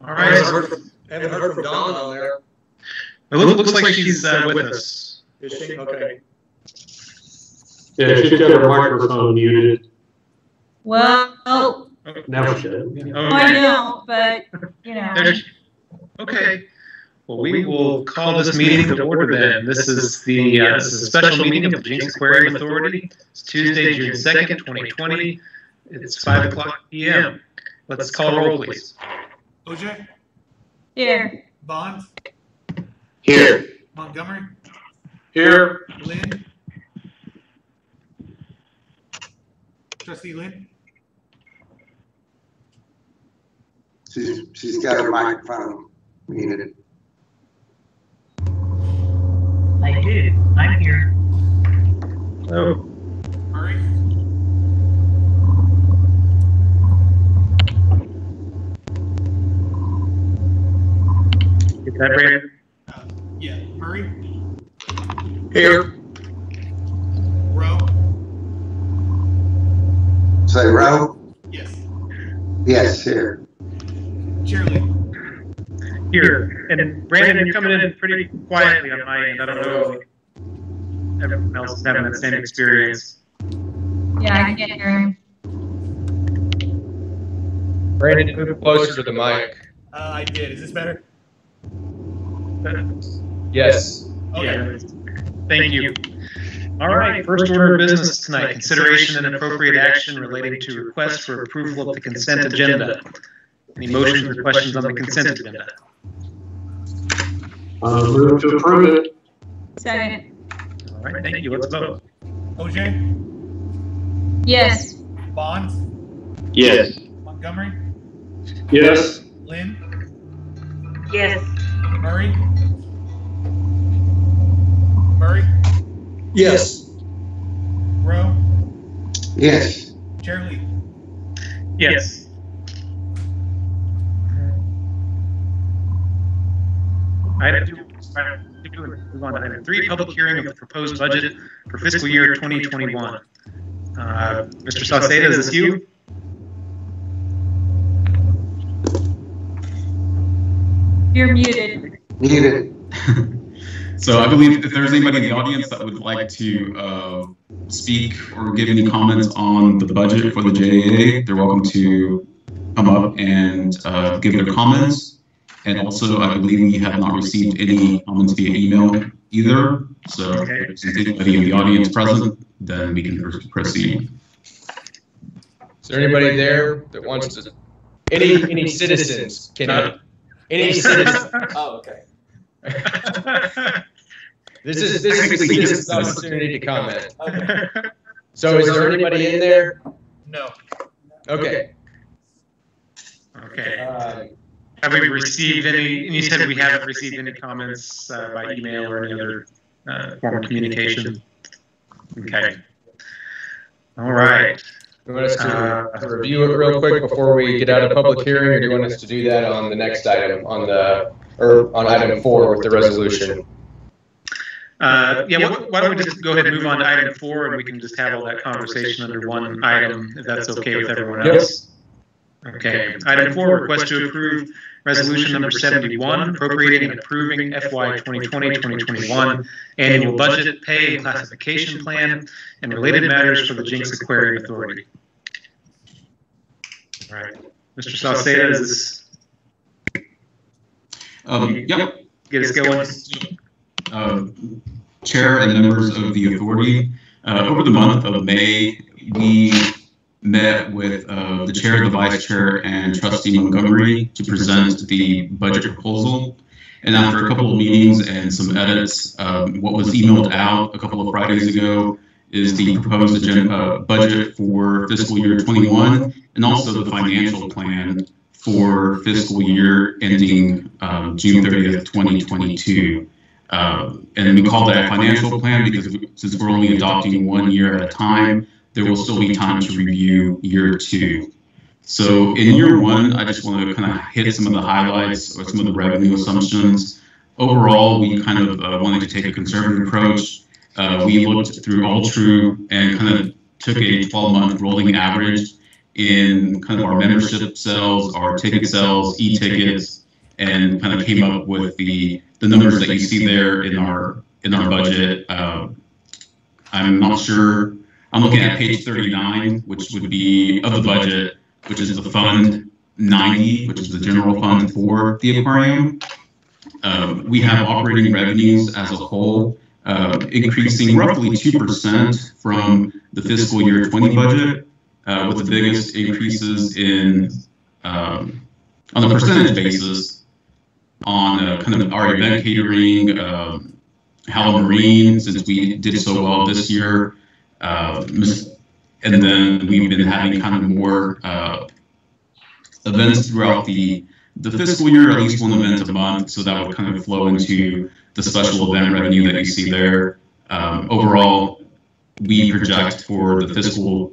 All right. I haven't heard from Dawn on there. It looks like she's with us. Is she? Okay. Yeah, she's got her microphone muted. Well, Now she does. I know, but, you know. Okay. Well, we will call this meeting to order then. This is a special meeting of the Jinx Aquarium Authority. It's Tuesday, June 2nd, 2020. It's 5 o'clock p.m. Let's call roll, please. OJ? Here. Bond? Here. Montgomery? Here. Lynn? Trustee Lynn? She's got her microphone muted. I do. I'm here. Oh. Murray? Get that, Brandon? Yeah. Murray? Here. Rowe? Say Rowe? Yes. Yes, here. Shirley? Here. And Brandon, you're coming in pretty quietly on my end. I don't know if everyone else is having that same experience. Yeah, I can hear him. Brandon, move closer to the mic. I did. Is this better? Yes. Okay. Yeah. Thank you. All right, first order of business tonight, consideration and appropriate action relating to requests for approval of the consent agenda. Any motions or questions on the consent agenda? Move to approve it. Second. All right, thank you. Let's vote. OJ? Yes. Bond? Yes. Montgomery? Yes. Lynn? Yes. Murray? Murray? Yes. Rowe? Yes. Shirley? Yes. Item 2, move on to item 3, public hearing of the proposed budget for fiscal year 2021. Mr. Sauceda, is this you? You're muted. Muted. So I believe if there's anybody in the audience that would like to speak or give any comments on the budget for the JAA, they're welcome to come up and give their comments. And also, I believe we have not received any comments via email either. So if there's anybody in the audience present, then we can proceed. Is there anybody there that wants to? Any citizens? Any citizens? Oh, okay. This is the citizen's opportunity to comment. Okay. So is there anybody in there? No. Okay. Okay. Have we received any, and you said we haven't received any comments by email or any other form of communication? Okay. All right. You want us to review it real quick before we get out of public hearing, or do you want us to do that on the next item, on item 4 with the resolution? Yeah, why don't we just go ahead and move on to item 4, and we can just have all that conversation under one item, if that's okay with everyone else. Okay. Item 4, request to approve resolution number 71, appropriating and approving FY 2020-2021 annual budget, pay, and classification plan, and related matters for the Jinx Aquarium Authority. All right. Mr. Sauceda, is this? Yep. Get us going. Chair and members of the authority, over the month of May, we met with the chair, the vice chair, and trustee Montgomery to present the budget proposal. And after a couple of meetings and some edits, what was emailed out a couple of Fridays ago is the proposed budget for fiscal year 21 and also the financial plan for fiscal year ending June 30th, 2022. And we call that a financial plan because since we're only adopting 1 year at a time, there will still be time to review year 2. So in year 1, I just want to kind of hit some of the highlights or some of the revenue assumptions. Overall, we kind of wanted to take a conservative approach. We looked through all true and kind of took a 12-month rolling average in kind of our membership sales, our ticket sales, e-tickets, and kind of came up with the numbers that you see there in our budget. I'm not sure. I'm looking at page 39, which would be of the budget, which is the Fund 90, which is the general fund for the aquarium. We have operating revenues as a whole increasing roughly 2% from the fiscal year 20 budget, with the biggest increases in on a percentage basis on kind of our event catering, Howell Marine, since we did so well this year, and then we've been having kind of more events throughout the fiscal year, at least one event a month, so that would kind of flow into the special event revenue that you see there. Overall, we project for the fiscal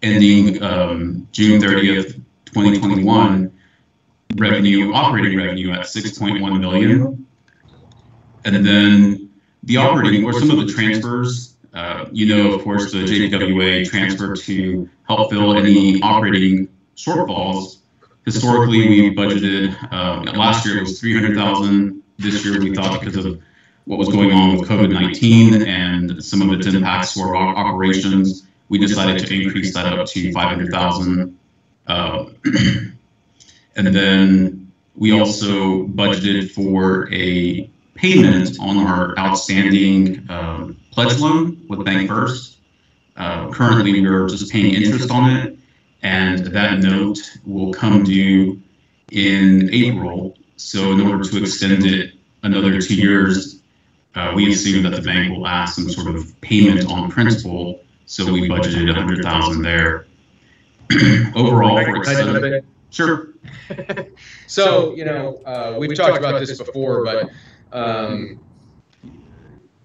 ending June 30th, 2021, operating revenue at $6.1 million. And then the operating, or some of the transfers, of course, the JWA transfer to help fill any operating shortfalls. Historically, we budgeted, last year it was $300,000. This year we thought because of what was going on with COVID-19 and some of its impacts to our operations, we decided to increase that up to $500,000. And then we also budgeted for a payment on our outstanding pledge loan with Bank First. Currently, we are just paying interest on it, and that note will come due in April. So in order to extend it another 2 years, we assume that the bank will ask some sort of payment on principal. So we budgeted $100,000 there. Overall, for extended. Sure. So, we've talked about this before, but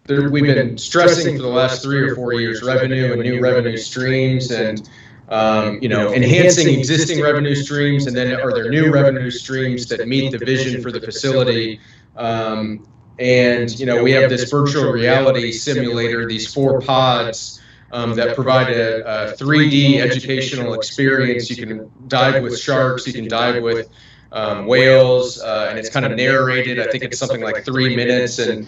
we've been stressing for the last 3 or 4 years revenue and new revenue streams, and enhancing existing revenue streams, and then are there new revenue streams that meet the vision for the facility? And we have this virtual reality simulator, these 4 pods that provide a 3D educational experience. You can dive with sharks, you can dive with whales, and it's kind of narrated. I think it's something like 3 minutes, and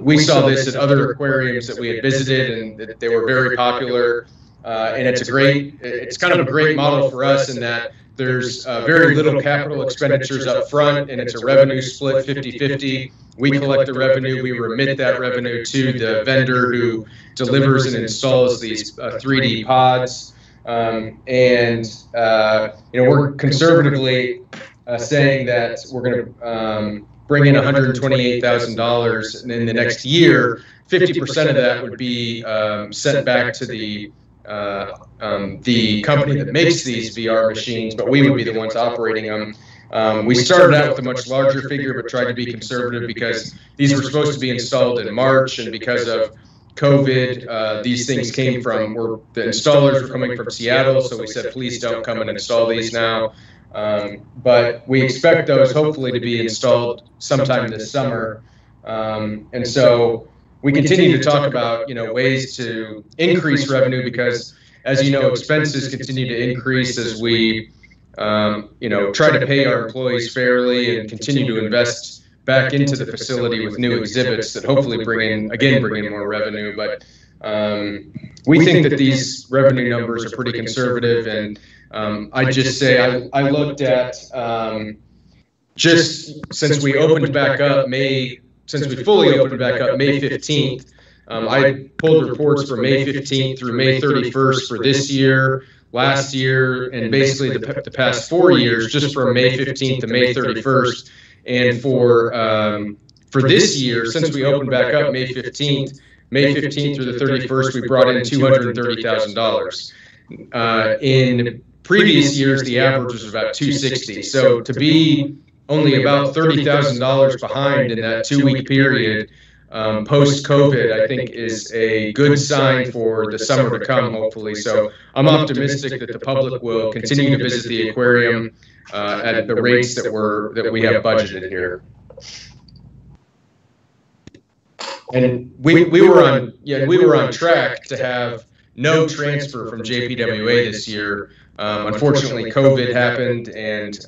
we saw this at other aquariums that we had visited, and they were very popular. And it's kind of a great model for us in that there's very little capital expenditures up front, and it's a revenue split 50-50. We collect the revenue, we remit that revenue to the vendor who delivers and installs these 3D pods. We're conservatively saying that we're going to bring in $128,000, and in the next year, 50% of that would be sent back to the company that makes these VR machines, but we would be the ones operating them. We started out with a much larger figure, but tried to be conservative because these were supposed to be installed in March, and because of COVID, these things came from, the installers were coming from Seattle, so we said, please don't come and install these now. But we expect those hopefully to be installed sometime this summer. And so we continue to talk about, ways to increase revenue because, as you know, expenses continue to increase as we, try to pay our employees fairly and continue to invest back into the facility with new exhibits that hopefully bring in more revenue. But we think that these revenue numbers are pretty conservative, and I just say I looked at just since we opened back up since we fully opened back up May 15th, I pulled reports from May 15th through May 31st for this year, last year, and basically the past 4 years, just from May 15th to May 31st. And for this year, since we opened back up May 15th through the 31st, we brought in $230,000. In previous years, the average was about $260,000. So to be only about $30,000 behind in that 2-week period post-COVID, I think is a good sign for the summer to come, hopefully. So I'm optimistic that the public will continue to visit the aquarium at the rates that we have budgeted here. And we were on track to have no transfer from JPWA this year. Unfortunately, COVID happened, and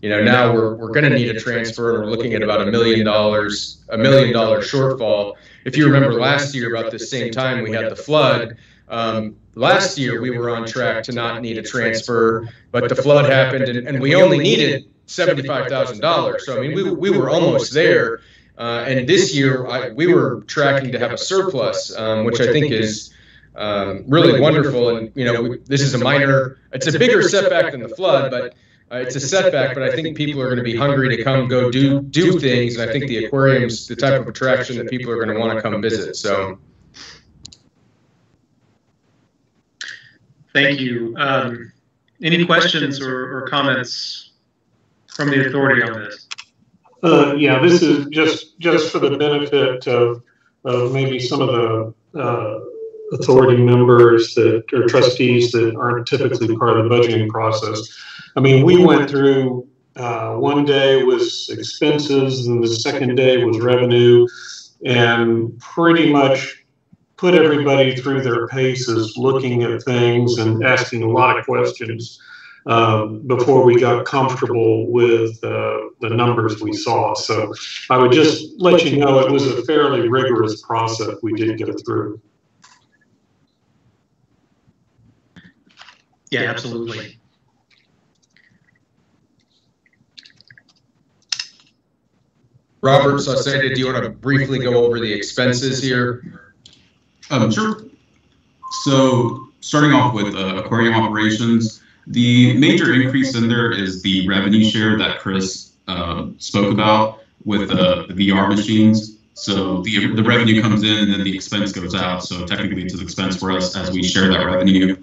now we're going to need a transfer, and we're looking at about $1 million shortfall. If you remember last year, about the same time, we had the flood. Last year, we were on track to not need a transfer, but the flood happened, and we only needed $75,000. So, I mean, we were almost there. And this year, we were tracking to have a surplus, which I think is really wonderful. And, this is it's a bigger setback than the flood, but it's a setback. But I think people are going to be hungry to come go do things. And I think the aquarium's the type of attraction that people are going to want to come visit. So. Thank you. Any questions or comments from the authority on this? Yeah, this is just for the benefit of maybe some of the authority members or trustees that aren't typically part of the budgeting process. I mean, we went through, one day was expenses and the second day was revenue, and pretty much put everybody through their paces looking at things and asking a lot of questions before we got comfortable with the numbers we saw. So I would just let you know it was a fairly rigorous process we did go through. Yeah, absolutely. Robert, Sauceda, do you want to briefly go over the expenses here? Sure. So starting off with Aquarium Operations, the major increase in there is the revenue share that Chris spoke about with the VR machines. So the revenue comes in and then the expense goes out. So technically it's an expense for us as we share that revenue.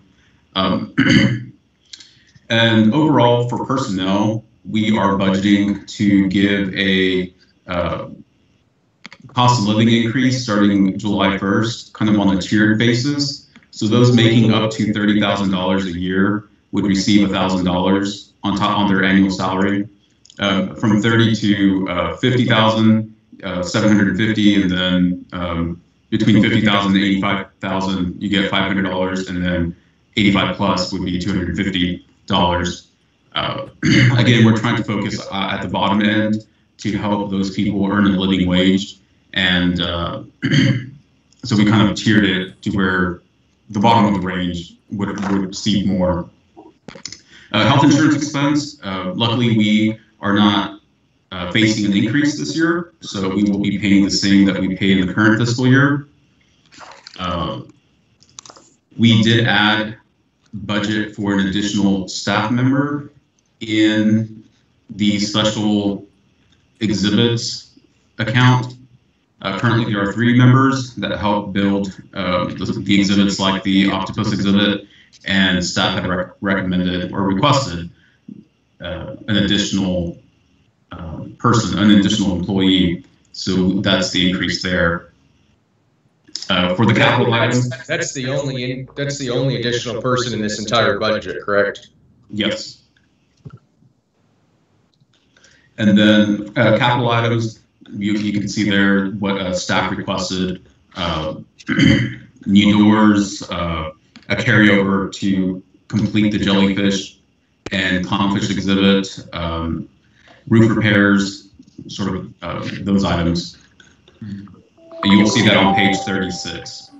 And overall for personnel, we are budgeting to give a cost of living increase starting July 1st, kind of on a tiered basis. So those making up to $30,000 a year would receive $1,000 on their annual salary. From 30 to 50,000, 750, and then between 50,000 and 85,000, you get $500, and then 85 plus would be $250. Again, we're trying to focus at the bottom end to help those people earn a living wage. And so we kind of tiered it to where the bottom of the range would receive more. Health insurance expense, luckily we are not facing an increase this year, so we will be paying the same that we paid in the current fiscal year. We did add budget for an additional staff member in the special exhibits account. Currently, there are 3 members that help build the exhibits like the octopus exhibit, and staff had recommended or requested an additional person, an additional employee. So that's the increase there. For the capital items, that's the only additional person in this entire budget, correct? Yes. And then capital items, you can see there what staff requested: new doors, a carryover to complete the jellyfish and clownfish exhibit, roof repairs, sort of those items. You will see that on page 36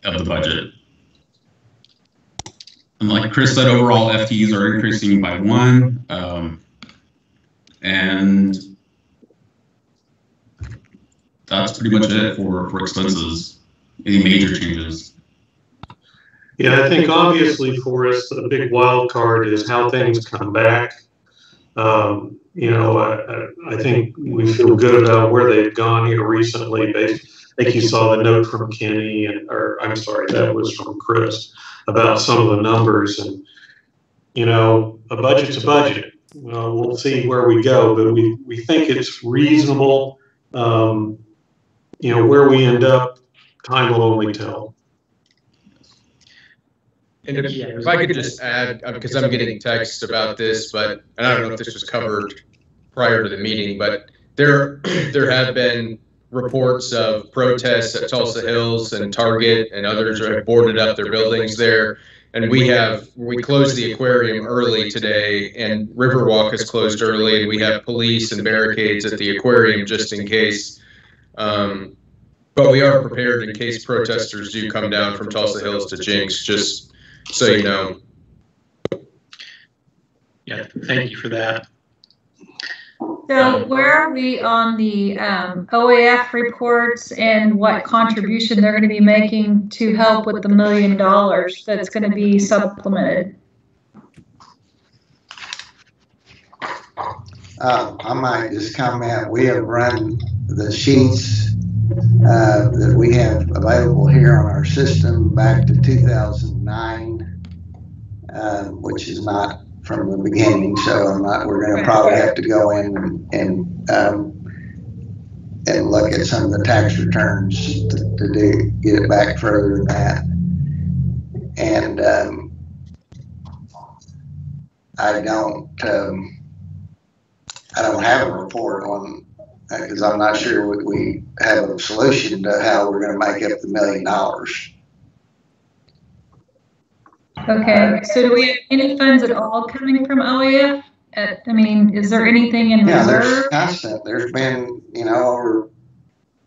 of the budget. And like Chris said, overall FTEs are increasing by 1, and that's pretty much it for expenses. Any major changes? Yeah, I think obviously for us, the big wild card is how things come back. I think we feel good about where they've gone here recently. I think you saw the note from Kenny, or I'm sorry, that was from Chris, about some of the numbers. And, a budget's a budget. We'll see where we go, but we think it's reasonable. Where we end up, time will only tell. And if I could just add, because I'm getting texts about this, and I don't know if this was covered prior to the meeting, but there have been reports of protests at Tulsa Hills and Target and others have boarded up their buildings there. And we closed the aquarium early today, and Riverwalk is closed early, and we have police and barricades at the aquarium just in case. But we are prepared in case protesters do come down from Tulsa Hills to Jinx, just so you know. Yeah, thank you for that. So where are we on the OAF reports and what contribution they're going to be making to help with the $1 million that's going to be supplemented? I might just comment, we have run the sheets that we have available here on our system back to 2009, which is not from the beginning, so we're going to probably have to go in and look at some of the tax returns to get it back further than that. And I don't have a report on, because I'm not sure we have a solution to how we're going to make up the $1 million. Okay, so do we have any funds at all coming from OAF? I mean, is there anything in Yeah, reserve? there's constant. There's been, over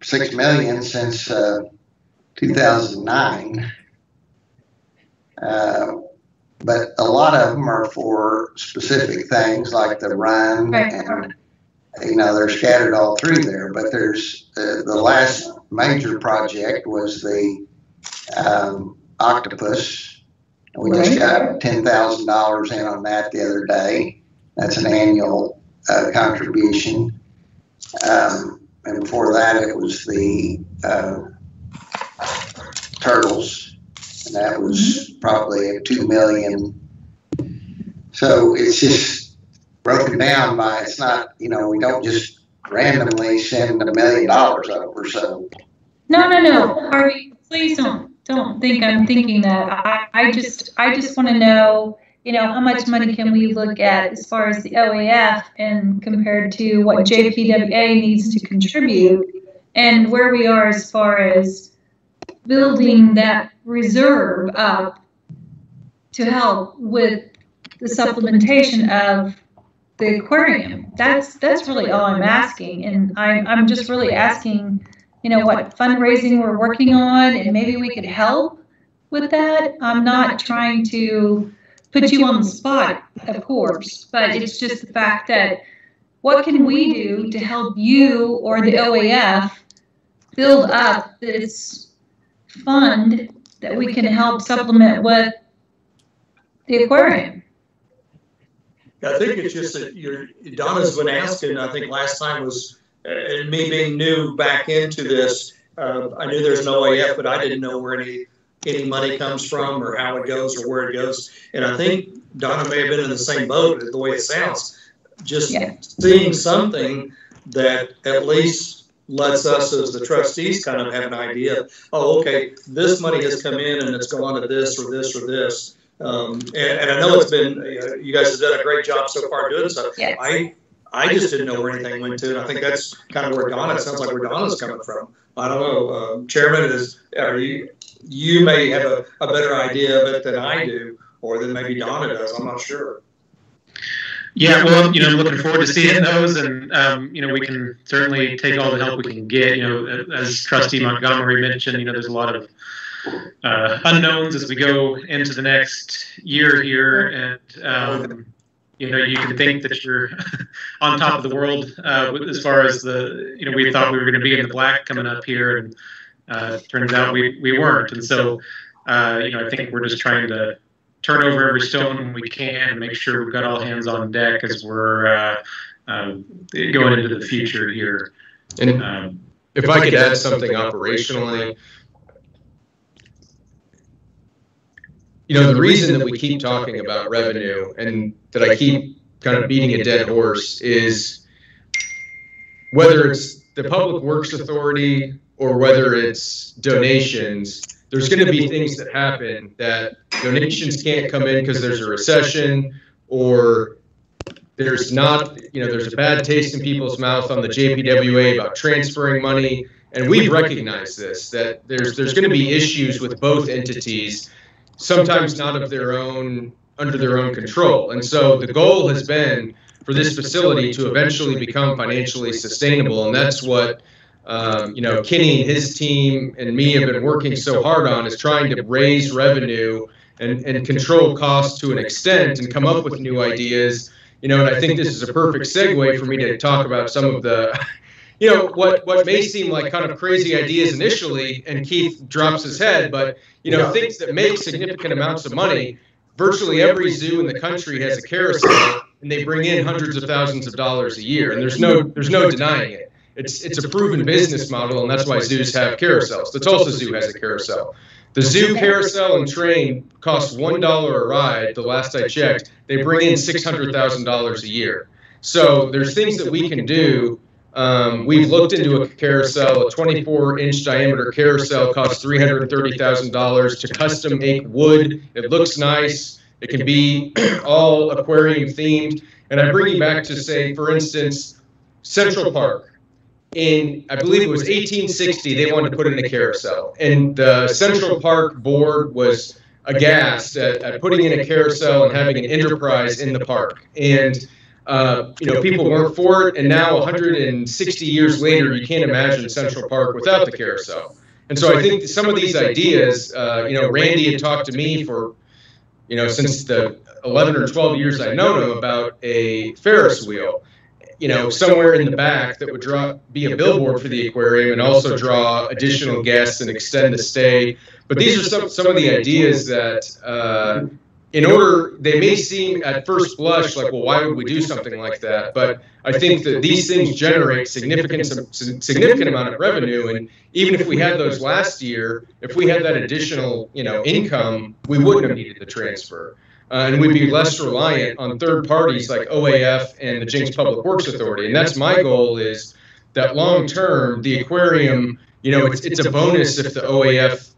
$6 million since 2009. But a lot of them are for specific things like the run, and they're scattered all through there. But there's the last major project was the octopus. We just got $10,000 in on that the other day. That's an annual contribution. And before that, it was the turtles, and that was probably a $2 million. So it's just broken down by, it's not, we don't just randomly send $1 million over. So No, Harvey, please don't think I'm thinking that. I just want to know, how much money can we look at as far as the OAF and compared to what JPWA needs to contribute, and where we are as far as building that reserve up to help with the supplementation of the aquarium. That's really all I'm asking, and I'm just really asking, what fundraising we're working on, and maybe we could help with that. I'm not trying to put you on the spot, of course, but it's just the fact that what can we do to help you or the OAF build up this fund that we can help supplement with the aquarium? I think it's just that Donna's been asking, I think last time was, me being new back into this, I knew there's no OAF, but I didn't know where any money comes from or how it goes or where it goes. And I think Donna may have been in the same boat, the way it sounds. Just seeing something that at least lets us as the trustees kind of have an idea. Oh, okay, this money has come in and it's gone to this or this or this. And I know it's been, you guys have done a great job so far doing so. Yes. I just didn't know where anything went to, and I think that's kind of where Donna, it sounds like where Donna's coming from. I don't know, Chairman, you may have a better idea of it than I do, or than maybe Donna does, I'm not sure. Yeah, well, looking forward to seeing those, and we can certainly take all the help we can get. As Trustee Montgomery mentioned, there's a lot of unknowns as we go into the next year here, and you can think that you're on top of the world as far as we thought we were going to be in the black coming up here, and turns out we weren't. And so, I think we're just trying to turn over every stone we can and make sure we've got all hands on deck as we're going into the future here. And if I could add something operationally, the reason that we keep talking about revenue and that I keep kind of beating a dead horse is whether it's the Public Works Authority or whether it's donations, there's going to be things that happen that donations can't come in because there's a recession, or there's not, there's a bad taste in people's mouth on the JPWA about transferring money. And we've recognized this, that there's going to be issues with both entities, sometimes not of their own, under their own control. And so the goal has been for this facility to eventually become financially sustainable. And that's what, Kenny and his team and me have been working so hard on, is trying to raise revenue and control costs to an extent and come up with new ideas. And I think this is a perfect segue for me to talk about some of the, what may seem like kind of crazy ideas initially, and Keith drops his head, but, things that make significant amounts of money. Virtually every zoo in the country has a carousel, and they bring in hundreds of thousands of dollars a year, and there's no denying it. It's a proven business model, and that's why zoos have carousels. The Tulsa Zoo has a carousel. The zoo carousel and train costs $1 a ride. The last I checked, they bring in $600,000 a year. So there's things that we can do. We've looked into a carousel. A 24-inch diameter carousel costs $330,000 to custom make wood. It looks nice. It can be all aquarium themed. And I bring you back to, say, for instance, Central Park. In, I believe it was 1860, they wanted to put in a carousel. And the Central Park board was aghast at putting in a carousel and having an enterprise in the park. And people weren't for it, and now 160 years later, you can't imagine Central Park without the carousel. And so I think some of these ideas, Randy had talked to me for, since the 11 or 12 years I've known him about a Ferris wheel, somewhere in the back that would be a billboard for the aquarium and also draw additional guests and extend the stay. But these are some of the ideas that, they may seem at first blush like, well, why would we do something like that? But I think that these things generate significant amount of revenue. And even if we had those last year, if we had that additional, income, we wouldn't have needed the transfer. And we'd be less reliant on third parties like OAF and the Jinx Public Works Authority. And that's my goal, is that long term, the aquarium, it's a bonus if the OAF,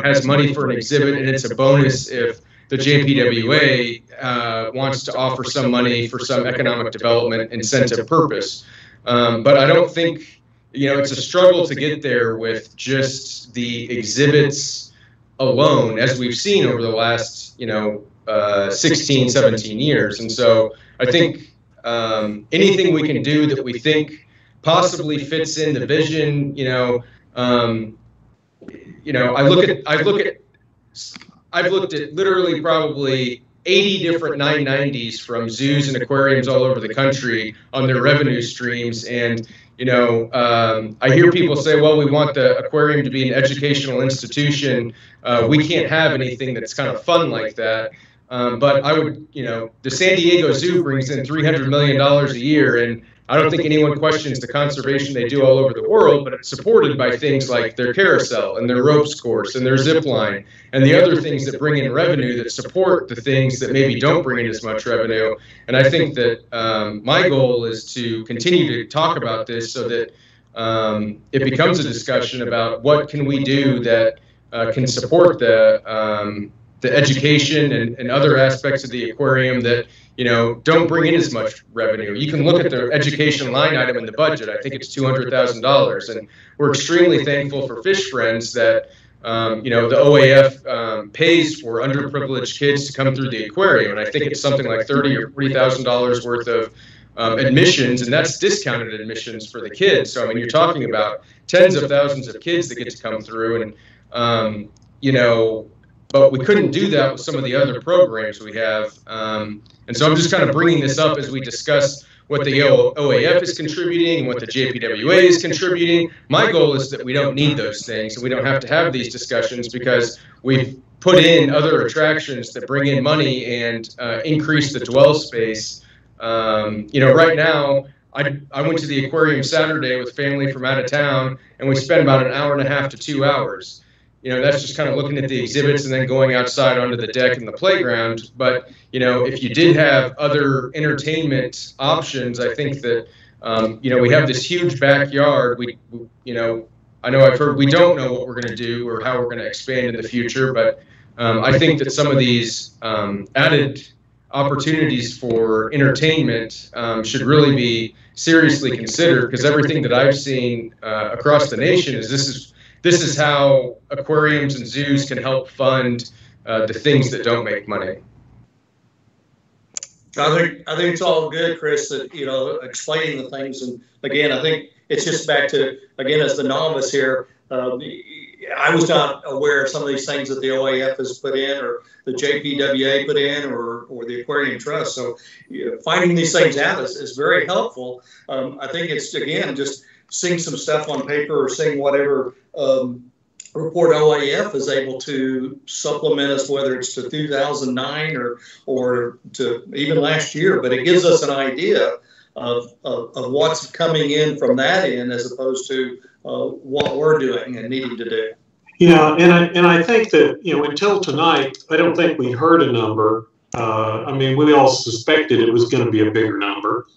has money for an exhibit, and it's a bonus if the JPWA wants to offer some money for some economic development incentive purpose. But I don't think, it's a struggle to get there with just the exhibits alone, as we've seen over the last, 16, 17 years. And so I think anything we can do that we think possibly fits in the vision, I've looked at literally probably 80 different 990s from zoos and aquariums all over the country on their revenue streams. And, I hear people say, well, we want the aquarium to be an educational institution. We can't have anything that's kind of fun like that. But I would, the San Diego Zoo brings in $300 million a year, and I don't think anyone questions the conservation they do all over the world, but it's supported by things like their carousel and their ropes course and their zip line and the other things that bring in revenue that support the things that maybe don't bring in as much revenue. And I think that my goal is to continue to talk about this so that it becomes a discussion about what can we do that can support the education and other aspects of the aquarium that, don't bring in as much revenue. You can look at the education line item in the budget. I think it's $200,000. And we're extremely thankful for Fish Friends that, the OAF pays for underprivileged kids to come through the aquarium. And I think it's something like $30,000 or $40,000 worth of admissions, and that's discounted admissions for the kids. So, I mean, you're talking about tens of thousands of kids that get to come through. And, but we couldn't do that with some of the other programs we have. And so I'm just kind of bringing this up as we discuss what the OAF is contributing and what the JPWA is contributing. My goal is that we don't need those things and we don't have to have these discussions because we've put in other attractions that bring in money and increase the dwell space. Right now, I went to the aquarium Saturday with family from out of town, and we spent about an hour and a half to 2 hours. That's just kind of looking at the exhibits and then going outside onto the deck and the playground. But, if you did have other entertainment options, I think that, we have this huge backyard. I know I've heard we don't know what we're going to do or how we're going to expand in the future, but I think that some of these added opportunities for entertainment should really be seriously considered, because everything that I've seen across the nation is this is how aquariums and zoos can help fund the things that don't make money. I think it's all good, Chris, that, explaining the things. And again, I think it's just back to, again, as the novice here, I was not aware of some of these things that the OAF has put in, or the JPWA put in, or the Aquarium Trust. So finding these things out is very helpful. I think it's, again, just seeing some stuff on paper or seeing whatever report OAF is able to supplement us, whether it's to 2009 or to even last year. But it gives us an idea of what's coming in from that end, as opposed to what we're doing and needing to do. Yeah, and I think that, until tonight, I don't think we heard a number. I mean, we all suspected it was going to be a bigger number,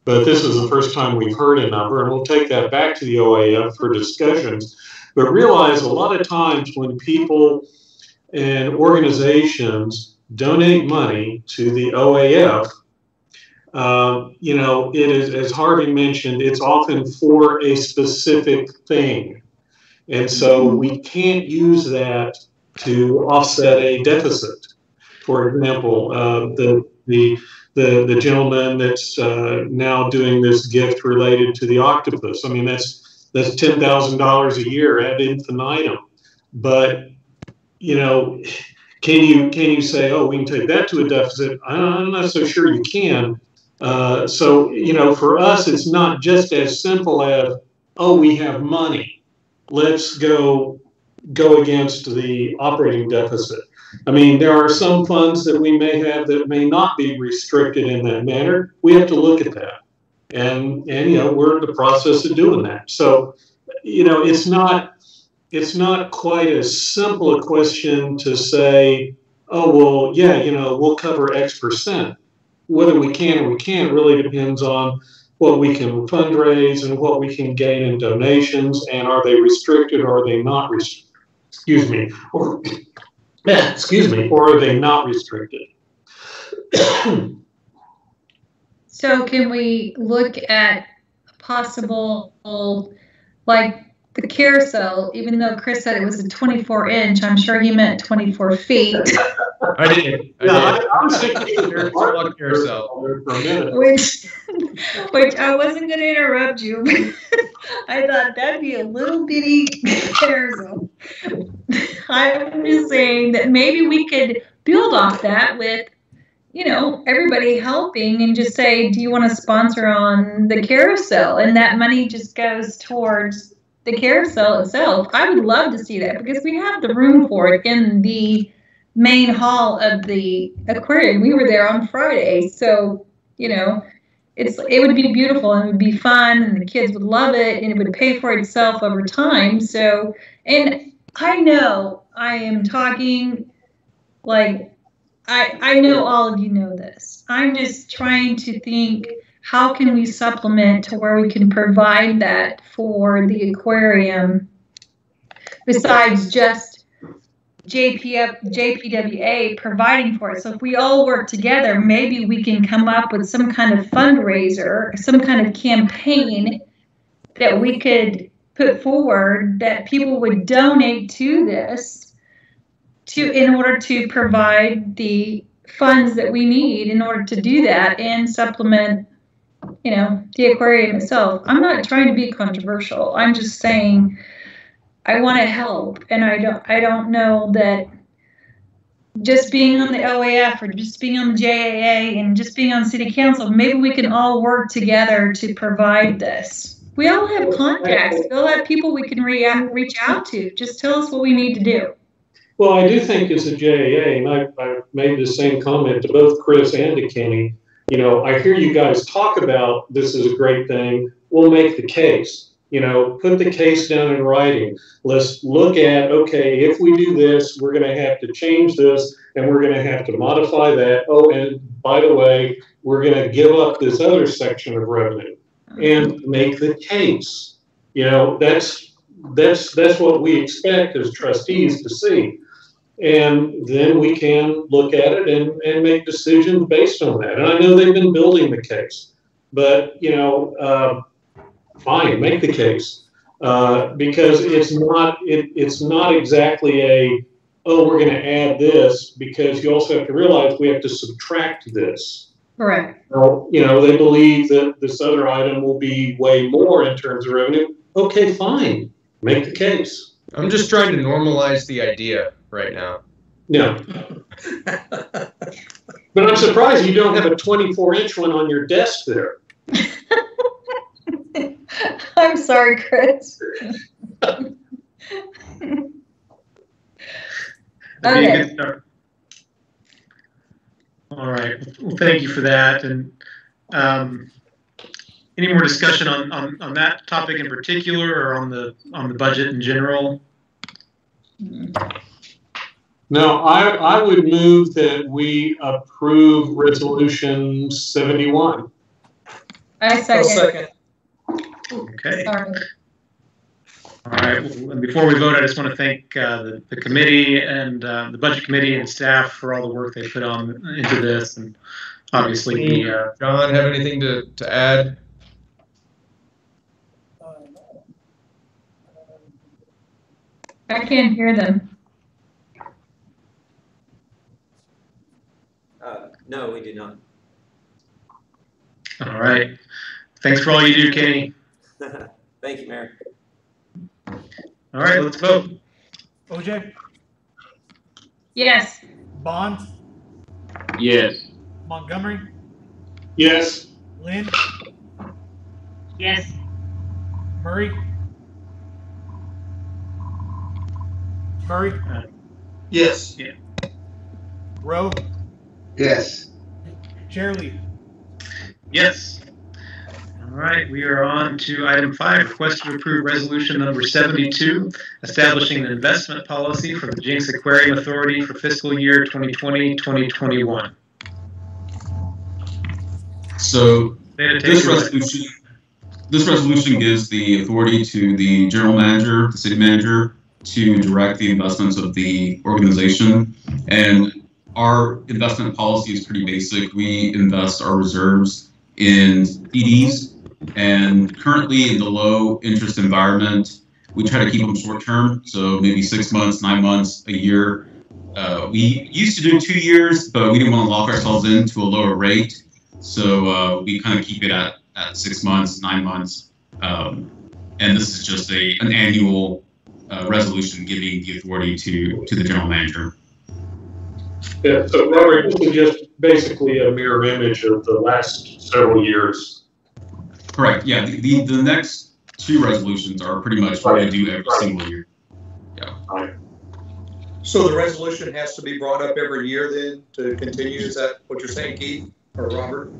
but this is the first time we've heard a number, and we'll take that back to the OAF for discussions. But realize a lot of times when people and organizations donate money to the OAF, it is, as Harvey mentioned, it's often for a specific thing. And so we can't use that to offset a deficit. For example, the gentleman that's now doing this gift related to the octopus. I mean, that's $10,000 a year ad infinitum. But can you say, oh, we can take that to a deficit? I'm not so sure you can. So for us, it's not just as simple as, oh, we have money, let's go against the operating deficit. I mean, there are some funds that we may have that may not be restricted in that manner. We have to look at that. And we're in the process of doing that. So, it's not quite as simple a question to say, oh, well, yeah, we'll cover X percent. Whether we can or we can't really depends on what we can fundraise and what we can gain in donations, and are they restricted or are they not restricted? Or are they not restricted? So can we look at possible, like the carousel, even though Chris said it was a 24-inch, I'm sure he meant 24 feet. I did. I was thinking carousel. Which I wasn't going to interrupt you. I thought that'd be a little bitty carousel. I'm just saying that maybe we could build off that with, everybody helping, and just say, do you want to sponsor on the carousel? And that money just goes towards the carousel itself. I would love to see that, because we have the room for it in the main hall of the aquarium. We were there on Friday, so it would be beautiful, and it would be fun, and the kids would love it, and it would pay for itself over time. So, and I know I am talking like I know all of you know this. I'm just trying to think, how can we supplement to where we can provide that for the aquarium besides just JPWA providing for it? So if we all work together, maybe we can come up with some kind of fundraiser, some kind of campaign that we could put forward that people would donate to this in order to provide the funds that we need in order to do that and supplement, the aquarium itself. I'm not trying to be controversial. I'm just saying I want to help, and I don't know that just being on the OAF or just being on the JAA and just being on city council, maybe we can all work together to provide this. We all have contacts. We all have people we can reach out to. Just tell us what we need to do. Well, I do think as a JAA, and I made the same comment to both Chris and to Kenny, I hear you guys talk about this is a great thing. We'll make the case, put the case down in writing. Let's look at, okay, if we do this, we're going to have to change this, and we're going to have to modify that. Oh, and by the way, we're going to give up this other section of revenue and make the case. That's what we expect as trustees to see. and then we can look at it and make decisions based on that. And I know they've been building the case, but fine, make the case, because it's not exactly we're going to add this, because you also have to realize we have to subtract this. Correct. Well, they believe that this other item will be way more in terms of revenue. Okay, fine, make the case. I'm just trying to normalize the idea right now. Yeah. But I'm surprised you don't have a 24-inch one on your desk there. I'm sorry, Chris. Okay. All right. Well, thank you for that. And any more discussion on that topic in particular, or on the budget in general? No, I would move that we approve Resolution 71. I second. Okay. Sorry. All right. Well, and before we vote, I just want to thank the committee and the budget committee and staff for all the work they put on into this. And obviously, John, have anything to add? I can't hear them. No, we do not. All right. Thanks for all you do, Kenny. Thank you, Mayor. All right, let's vote. OJ? Yes. Bond? Yes. Montgomery? Yes. Lynn? Yes. Murray? Murray? Yes. Yeah. Rowe? Yes. Chair Lee? Yes. All right, we are on to item 5, request to approve resolution number 72, establishing an investment policy for the Jinx Aquarium Authority for fiscal year 2020-2021. So this resolution gives the authority to the general manager, the city manager, to direct the investments of the organization. And our investment policy is pretty basic. We invest our reserves in CDs, and currently in the low interest environment, we try to keep them short term, so maybe 6 months, 9 months, a year. We used to do 2 years, but we didn't want to lock ourselves into a lower rate, so we kind of keep it at 6 months, 9 months, and this is just an annual resolution giving the authority to the general manager. Yeah, so Robert, this is just basically a mirror image of the last several years. Correct. Yeah, the next 2 resolutions are pretty much what we do every single year. Yeah. Right. So the resolution has to be brought up every year then to continue? Is that what you're saying, Keith or Robert?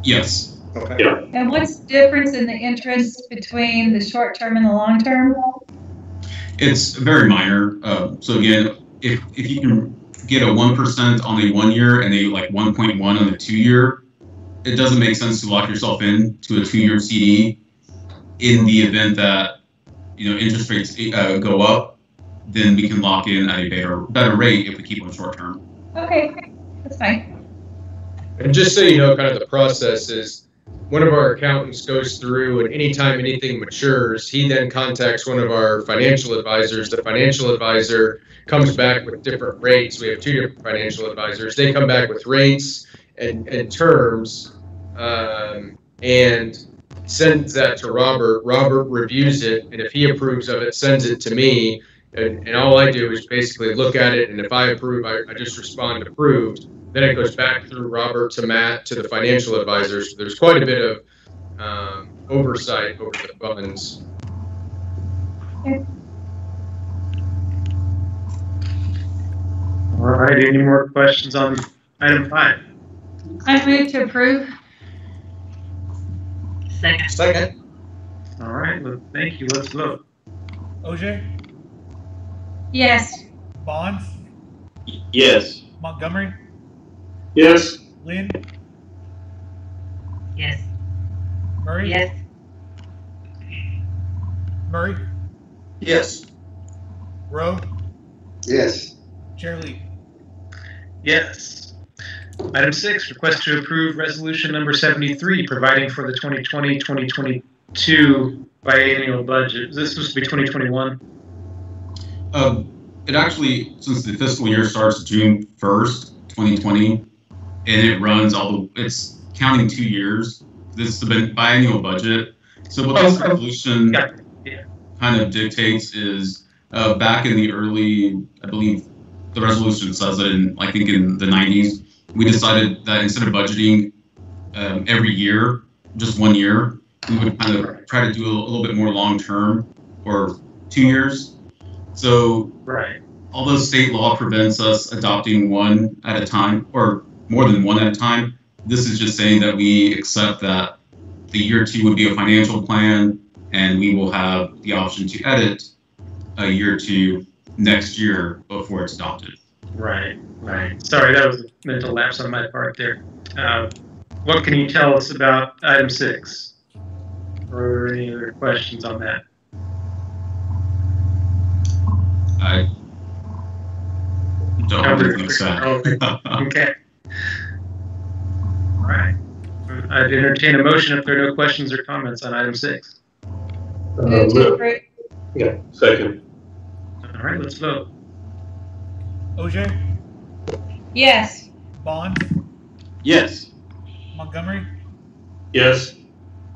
Yes. Okay. Yeah. And what's the difference in the interest between the short term and the long term? It's very minor. So again, if you can get a 1% on the 1 year and a like 1.1 on the 2 year, it doesn't make sense to lock yourself in to a 2 year CD. In the event that interest rates go up, then we can lock in at a better rate if we keep them short term. Okay, that's fine. And just so you know, kind of the process is, one of our accountants goes through, and anytime anything matures, he then contacts one of our financial advisors. The financial advisor comes back with different rates. We have 2 different financial advisors. They come back with rates and terms, and sends that to Robert. Robert reviews it, and if he approves of it, sends it to me. And all I do is basically look at it, and if I approve, I just respond approved. Then it goes back through Robert to Matt to the financial advisors. So there's quite a bit of oversight over the funds. All right, any more questions on item 5? I move to approve. Second. All right, well, thank you. Let's vote. OJ? Yes. Bond? Yes. Montgomery? Yes. Lynn? Yes. Murray? Yes. Murray? Yes. Rowe? Yes. Chair Lee. Yes. Item 6, request to approve resolution number 73, providing for the 2020-2022 biannual budget. Is this supposed to be 2021? It actually, since the fiscal year starts June 1st, 2020, and it runs it's counting 2 years. This is the biannual budget. So what this resolution kind of dictates is back in the early, I believe the resolution says it I think in the 90s, we decided that instead of budgeting every year, just 1 year, we would kind of try to do a little bit more long term, or 2 years. So although state law prevents us adopting one at a time, or more than one at a time, this is just saying that we accept that the year 2 would be a financial plan, and we will have the option to edit a year 2 next year before it's adopted. Right. Sorry, that was a mental lapse on my part there. What can you tell us about item 6? Or any other questions on that? I don't have anything to say. Okay. All right. I'd entertain a motion if there are no questions or comments on item 6. Move to approve. Yeah, second. All right, let's vote. OJ. Yes. Bond. Yes. Montgomery. Yes.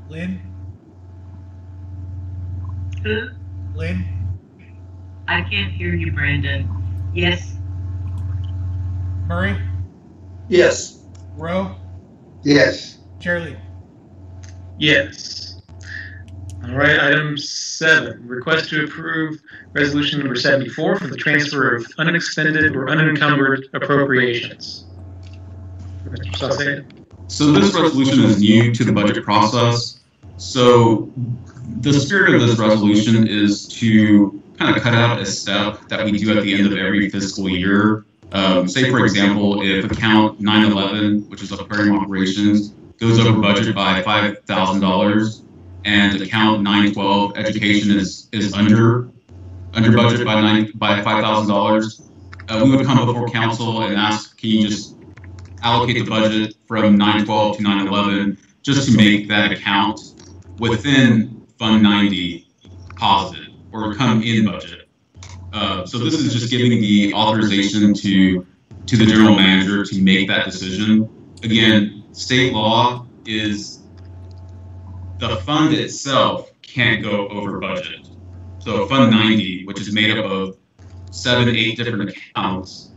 Lynn. Who? Lynn. I can't hear you, Brandon. Yes. Murray. Yes. Rowe. Yes. Chair Lee. Yes. All right, item 7, request to approve resolution number 74 for the transfer of unexpended or unencumbered appropriations. Mr. Sauce? So this resolution is new to the budget process. So the spirit of this resolution is to kind of cut out a step that we do at the end of every fiscal year. Say, for example, if account 911, which is Aquarium Operations, goes over budget by $5,000, and account 912, Education, is under budget by $5,000, we would come before council and ask, can you just allocate the budget from 912 to 911 just to make that account within Fund 90 positive or come in budget. So this is just giving the authorization to the general manager to make that decision. Again, state law is the fund itself can't go over budget. So Fund 90, which is made up of 7-8 different accounts,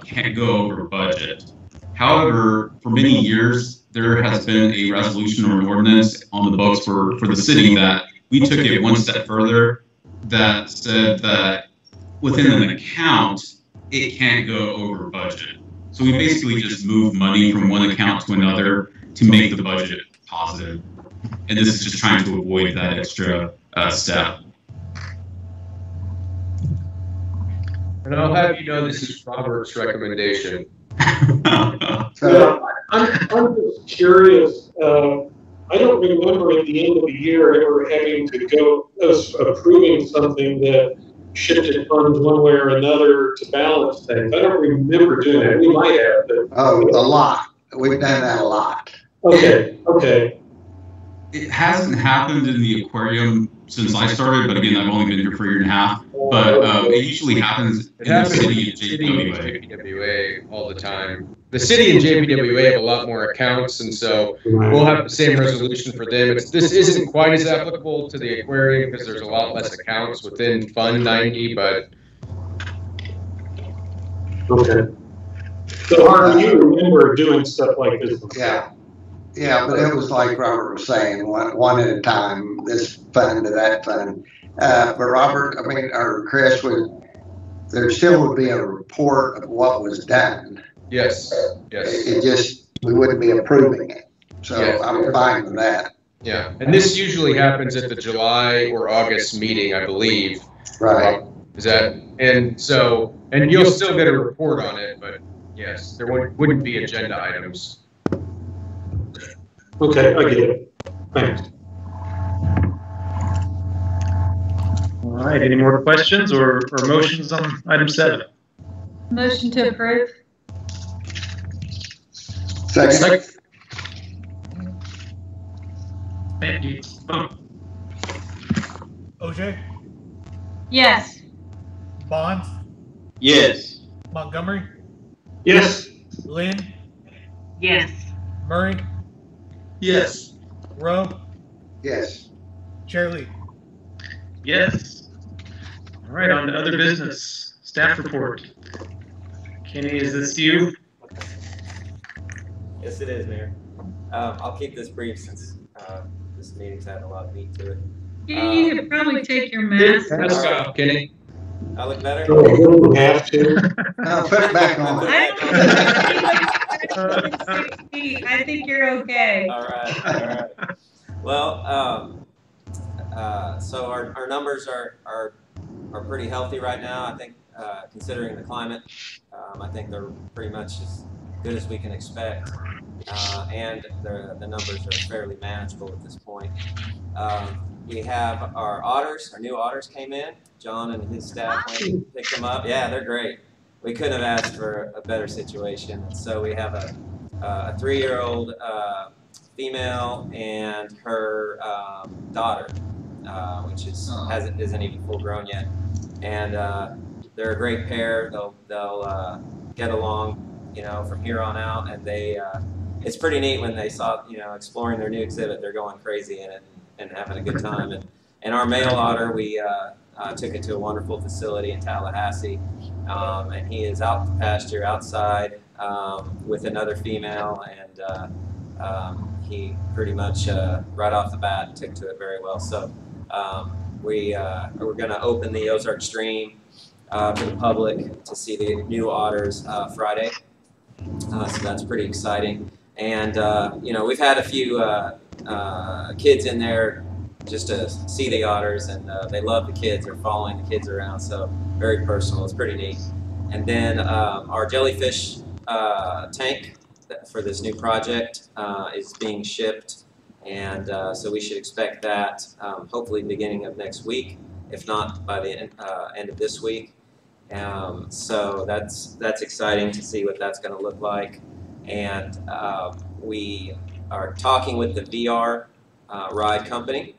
can't go over budget. However, for many years, there has been a resolution or an ordinance on the books for the city that we took it one step further, that said that within an account, it can't go over budget. So we basically just move money from one account to another to make the budget positive. And this is just trying to avoid that extra step. And I'll have you know this is Robert's recommendation. So I'm just curious. I don't remember at the end of the year ever having to go us approving something that shifted funds one way or another to balance things. I don't remember doing that. We might have, but Oh, a lot. We've done that a lot. okay. It hasn't happened in the aquarium since I started, but again, I've only been here for a year and a half. But it usually happens in the city and JPWA all the time. The city and JPWA have a lot more accounts, and so we'll have the same resolution for them. This isn't quite as applicable to the aquarium because there's a lot less accounts within Fund 90, but Okay. So Harvey, you remember doing stuff like this before? Yeah, but it was like Robert was saying, one at a time, this fund to that fund. But Robert, or Chris, there still would be a report of what was done. yes. It just, we wouldn't be approving it. So Yes. I'm fine with that. Yeah, and this usually happens at the July or August meeting, I believe. Right. Is that, and so, and you'll still get a report on it, but yes, there wouldn't be agenda items. Okay, I get it. Thanks. All All right, any more questions or motions on item 7? Motion to approve. Second. Thank you. OJ, Yes. Bond, Yes. Montgomery, Yes. Lynn, Yes. Murray, Yes. Rowe, Yes. Chair Lee. Yes. All right, on to other business. Staff report. Kenny, is this you? Yes, it is, Mayor. I'll keep this brief since this meeting's had a lot of meat to it. You could probably take your mask off. Mask off, Kenny. I look better? You don't have to. No, put it back on. I think you're okay. All right, all right. Well, so our numbers are pretty healthy right now. I think, considering the climate, I think they're pretty much as good as we can expect, and the numbers are fairly manageable at this point. We have our auditors. Our new auditors came in. John and his staff picked them up. Yeah, they're great. We couldn't have asked for a better situation. So we have a 3-year-old female and her daughter, which isn't even full grown yet, and they're a great pair. They'll get along, from here on out, and it's pretty neat when they saw, exploring their new exhibit. They're going crazy in it and having a good time. And our male otter, we took it to a wonderful facility in Tallahassee, and he is out to pasture outside with another female, and he pretty much right off the bat took to it very well. So we're going to open the Ozark Stream for the public to see the new otters Friday. So that's pretty exciting. And we've had a few kids in there just to see the otters, and they love the kids. They're following the kids around, so very personal. It's pretty neat. And then our jellyfish tank for this new project is being shipped, and so we should expect that hopefully beginning of next week, if not by the end of this week. So that's exciting to see what that's going to look like. And we are talking with the VR ride company.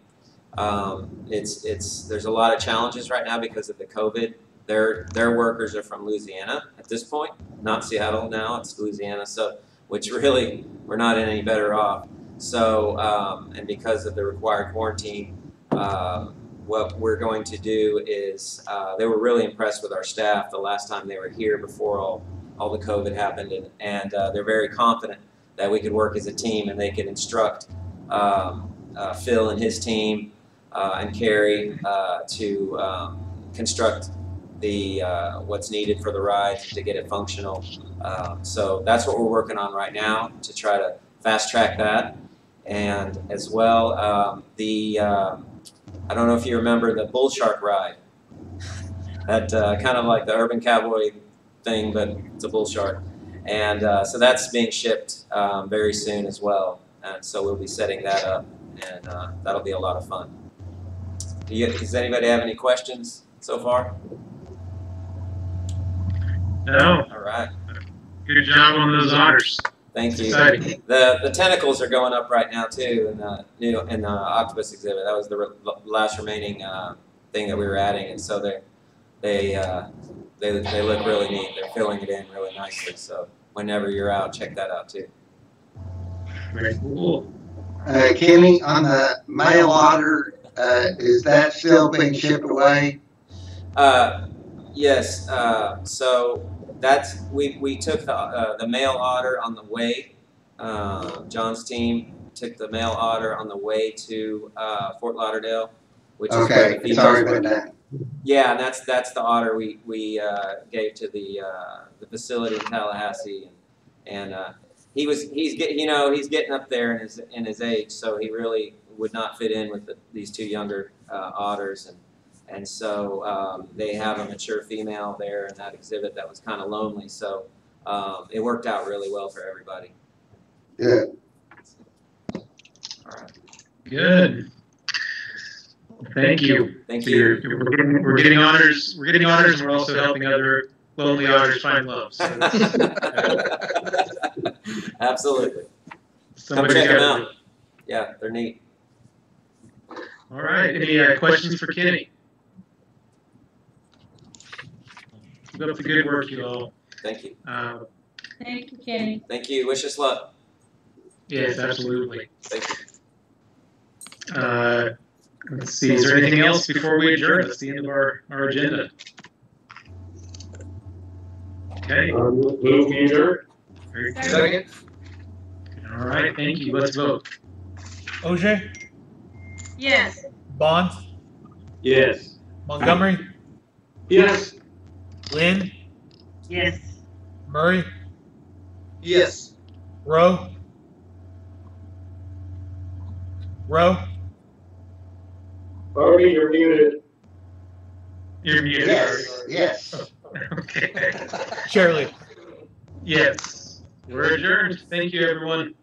There's a lot of challenges right now because of the COVID. Their workers are from Louisiana at this point, not Seattle now, it's Louisiana, so which really we're not any better off. So and because of the required quarantine, what we're going to do is they were really impressed with our staff the last time they were here before all the COVID happened, and they're very confident that we could work as a team and they could instruct Phil and his team and Carrie to construct the what's needed for the ride to get it functional. So that's what we're working on right now to try to fast track that. And as well, I don't know if you remember the bull shark ride. That kind of like the Urban Cowboy thing, but it's a bull shark. And so that's being shipped very soon as well. And so we'll be setting that up, and that'll be a lot of fun. Does anybody have any questions so far? No. All right. Good job on those otters. Thank you. Exciting. The tentacles are going up right now too in the octopus exhibit. That was the last remaining thing that we were adding, and so they look really neat. They're filling it in really nicely. So whenever you're out, check that out too. Very cool. Kenny, on the male otter, is that still being shipped away? Yes. So that's we took the male otter on the way. John's team took the male otter on the way to Fort Lauderdale, which is where the females were. Yeah, and that's the otter we gave to the facility in Tallahassee, and he's getting up there in his age, so he really would not fit in with these two younger otters, and so they have a mature female there in that exhibit that was kind of lonely, so it worked out really well for everybody. Yeah. All right. Good. Thank you. Thank you. We're getting honors. We're getting honors, and we're also helping other lonely otters find love. So Absolutely. Come check them out. Yeah, they're neat. All right. Any questions for Kenny? Keep up the good work, you all. Thank you. Thank you, Kenny. Thank you. Wish us luck. Yes, absolutely. Thank you. Let's see. Is there anything else before we adjourn? That's the end of our agenda. Okay. Move adjourn. Second. All right. Thank you. Let's vote. OJ, Yes. Bonds, Yes. Montgomery, Yes. Lynn, Yes. Murray, Yes. Rowe, Barbie, you're muted. You're muted. Yes, yes. Okay. Shirley. Yes. We're adjourned. Thank you, everyone.